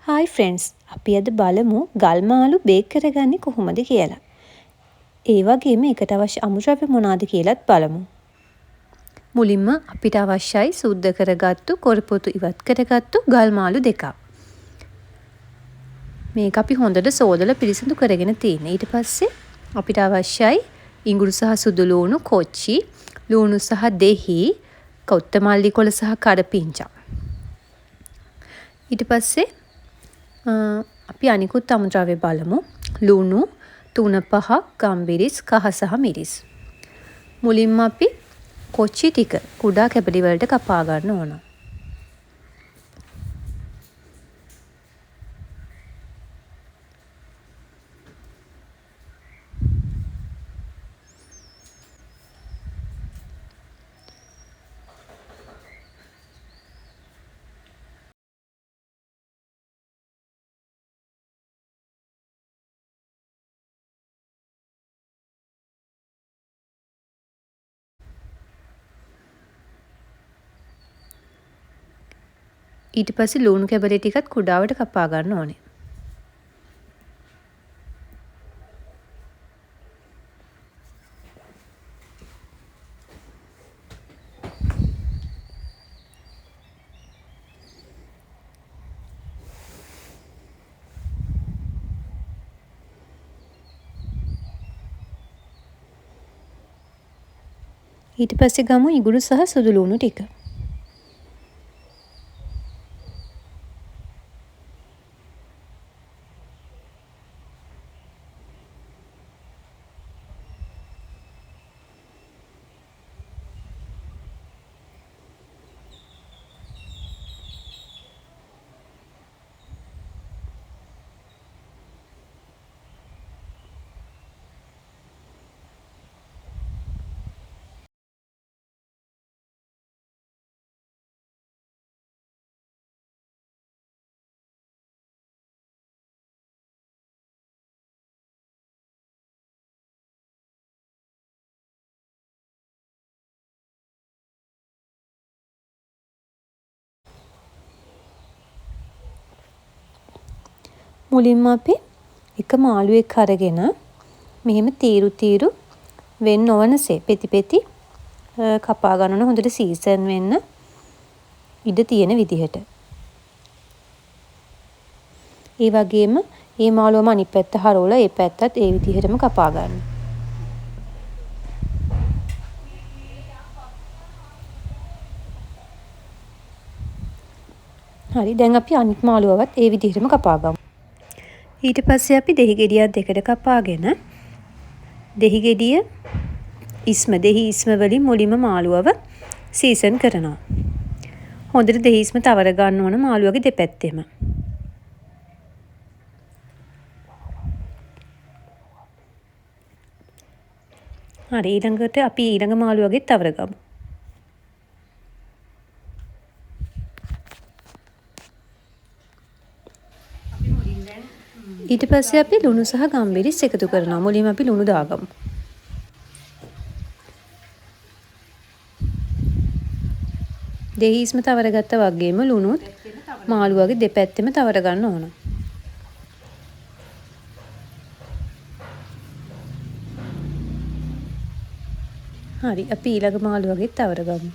Hi friends, අපි අද බලමු ගල් මාළු බේක් කරගන්නේ කොහොමද කියලා. ඒ වගේම ඒකට අවශ්‍ය අමුද්‍රව්‍ය මොනවාද කියලාත් බලමු. මුලින්ම අපිට අවශ්‍යයි සුද්ධ කරගත්තු කොරපොතු ඉවත් කරගත්තු ගල් මාළු දෙකක්. මේක අපි හොඳට සෝදලා පිරිසිදු කරගෙන තියෙනවා. ඊට පස්සේ අපිට අවශ්‍යයි ඉඟුරු සහ සුදු ලූණු කොච්චි, ලූණු සහ දෙහි, කොත්තමල්ලි කොළ සහ කරපිංචා. ඊට පස්සේ අපි අනිකුත් අමුද්‍රව්‍ය බලමු. ලුණු 3-5 ගම්බිරිස් කහ සහ මිරිස්. මුලින්ම අපි කොච්චි ටික කුඩා කැබලි වලට කපා ගන්න ඕන. ඊට පස්සේ ලුණු කැබලි ටිකත් කුඩාවට කපා ගන්න ඕනේ. ඊට පස්සේ ගමු ඉඟුරු සහ සුදු ලුණු ටික. මුලින්ම අපි එක මාළුවෙක් අරගෙන මෙහෙම තීරු වෙන් නොවනසේ පෙති පෙති කපා ගන්න ඕන. හොඳට සීසන් වෙන්න ඉඩ තියෙන විදිහට. ඒ වගේම මේ මාළුවම අනිත් පැත්ත හරවලා ඒ පැත්තත් ඒ විදිහටම කපා ගන්න. හරි, දැන් අපි අනිත් මාළුවවත් ඒ විදිහටම කපා ගමු. ඊට පස්සේ අපි දෙහි ගෙඩියක් දෙකට කපාගෙන දෙහි ඉස්ම වලින් මුලින්ම මාළුවව සීසන් කරනවා. හොඳට දෙහි ඉස්ම තවර ගන්න ඕන මාළුවගේ දෙපැත්තෙම. හරි, ඊළඟට අපි ඊළඟ මාළුවගේ තවර ගමු. ඊට පස්සේ අපි ලුණු සහ ගම්බිරිස් එකතු කරනවා. මුලින්ම අපි ලුණු දාගමු. දෙහි ඉස්ම තවර ගත්තා වගේම ලුණුත් මාළුවගේ දෙපැත්තෙම තවර ගන්න ඕන. හරි, අපි ඊළඟ මාළුවගේ තවර ගමු.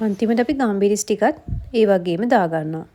අන්තිමට අපි ගම්බිරිස් ටිකත් ඒ වගේම දාගන්නවා.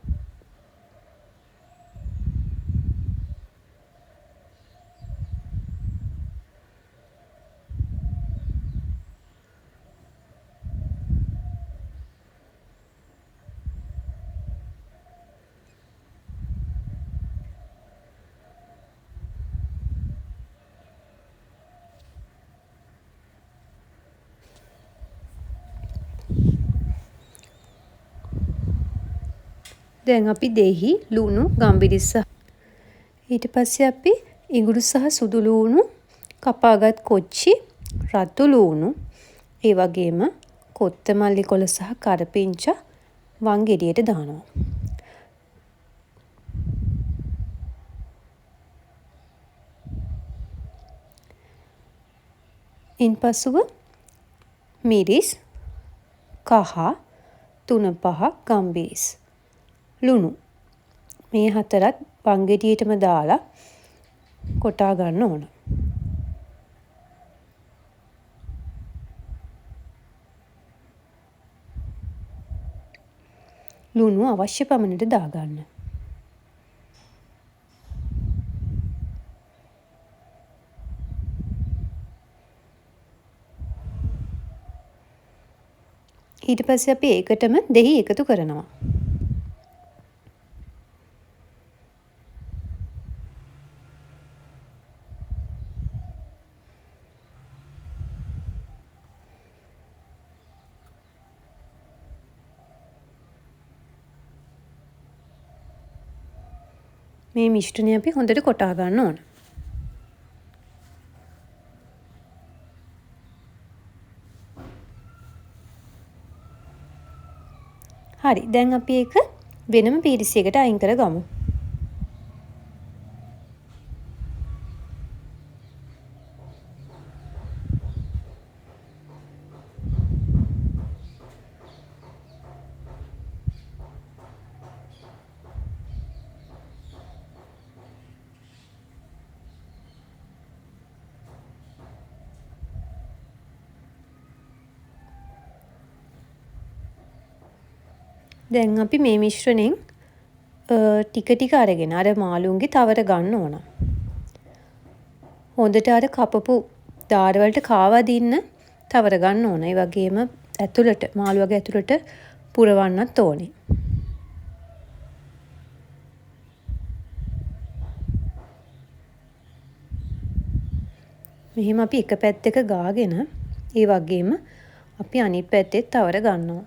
දැන් අපි දෙහි ලුණු ගම්බිරිස් ඊට පස්සේ අපි ඉඟුරු සහ සුදු ලූණු කපාගත් කොච්චි රතු ලූණු ඒ වගේම කොත්තමල්ලි කොළ සහ කරපිංචා වන් ගෙඩියට දානවා. ඉන්පසුව මිරිස්, කහ, 3-5 ගම්බීස්, ලුණු මේ හතරත් වංගෙඩියටම දාලා කොටා ගන්න ඕන. ලුණු අවශ්‍ය පමණට දාගන්න. ඊට පස්සේ අපි ඒකටම දෙහි එකතු කරනවා. මේ මිශ්‍රණය අපි හොඳට කොටා ගන්න ඕන. හරි, දැන් අපි ඒක වෙනම පීරිසියකට අයින් කරගමු. දැන් අපි මේ මිශ්‍රණයෙන් ටික ටික අරගෙන අර මාළුන්ගේ තවර ගන්න ඕන. හොඳට අර කපපු දාර වලට කාවා දින්න තවර ගන්න ඕන. ඒ වගේම ඇතුළට මාළුවගේ ඇතුළට පුරවන්නත් ඕනේ. මෙහෙම අපි එක පැත්තක ගාගෙන ඒ වගේම අපි අනිත් පැත්තේ තවර ගන්නවා.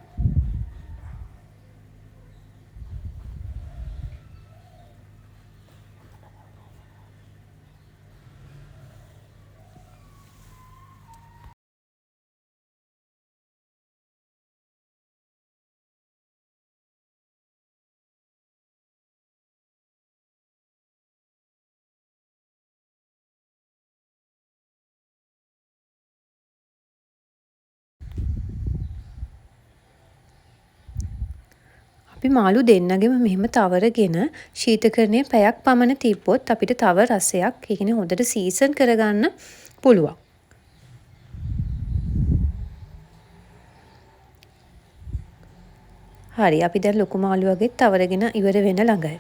අපි මාළු දෙන්නගෙම මෙහෙම තවරගෙන ශීතකරණයේ පැයක් පමණ තිබ්බොත් අපිට තව රසයක්, ඒ කියන්නේ හොඳට සීසන් කරගන්න පුළුවන්. හරි, අපි දැන් ලොකු මාළු වගේ තවරගෙන ඉවර වෙන ළඟයි.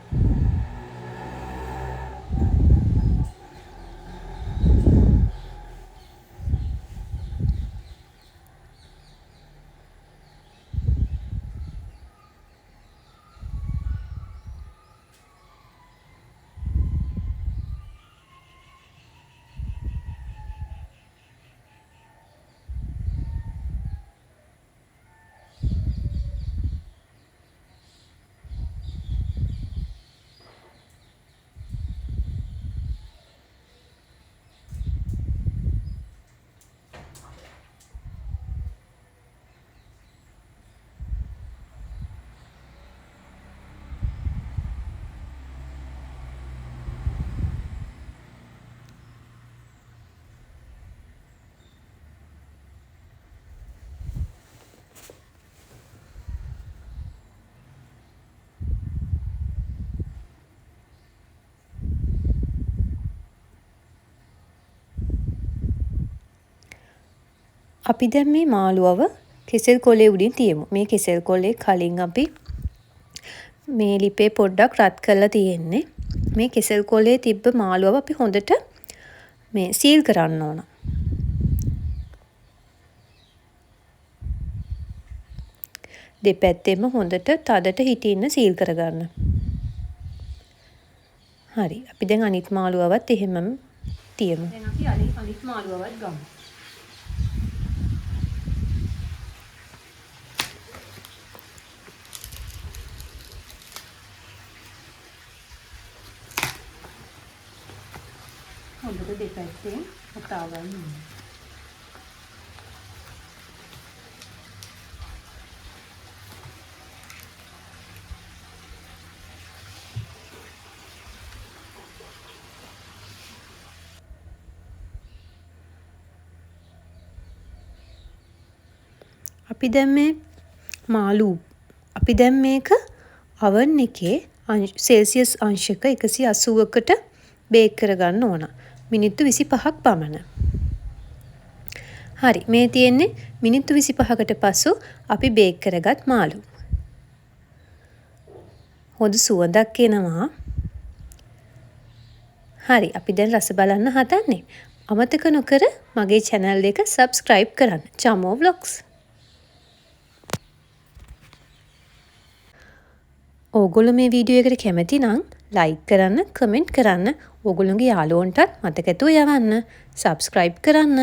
අපි දැන් මේ මාළුවව කෙසෙල් කොලේ උඩින් තියමු. මේ කෙසෙල් කොලේ කලින් අපි මේ ලිපේ පොඩ්ඩක් රත් කරලා තියෙන්නේ. මේ කෙසෙල් කොලේ තිබ්බ මාළුවව අපි හොඳට මේ සීල් කරන්න ඕන. දෙපැත්තෙම හොඳට තදට හිටින්න සීල් කරගන්න. හරි, අපි දැන් අනිත් මාළුවවත් එහෙමම තියමු. දැන් අපි අනිත් මාළුවවත් ගමු. හොඳට දෙපැත්තෙන් වටා ගන්න ඕනේ. අපි දැන් මේක oven එකේ සෙල්සියස් අංශක 180කට බේක් කරගන්න ඕන. මිනිත්තු 25ක් පමණ. හරි, මේ තියෙන්නේ මිනිත්තු 25කට පසු අපි බේක් කරගත් මාළු. හොඳ සුවඳක් එනවා. හරි, අපි දැන් රස බලන්න හදන්නේ. අමතක නොකර මගේ channel එක subscribe කරන්න. චමෝ vlogs. ඕගොල්ලෝ මේ වීඩියෝ එකට කැමති නම් like කරන්න, comment කරන්න, ඕගොල්ලෝගේ යාළුවන්ටත් මතක ඇතුව යවන්න, subscribe කරන්න.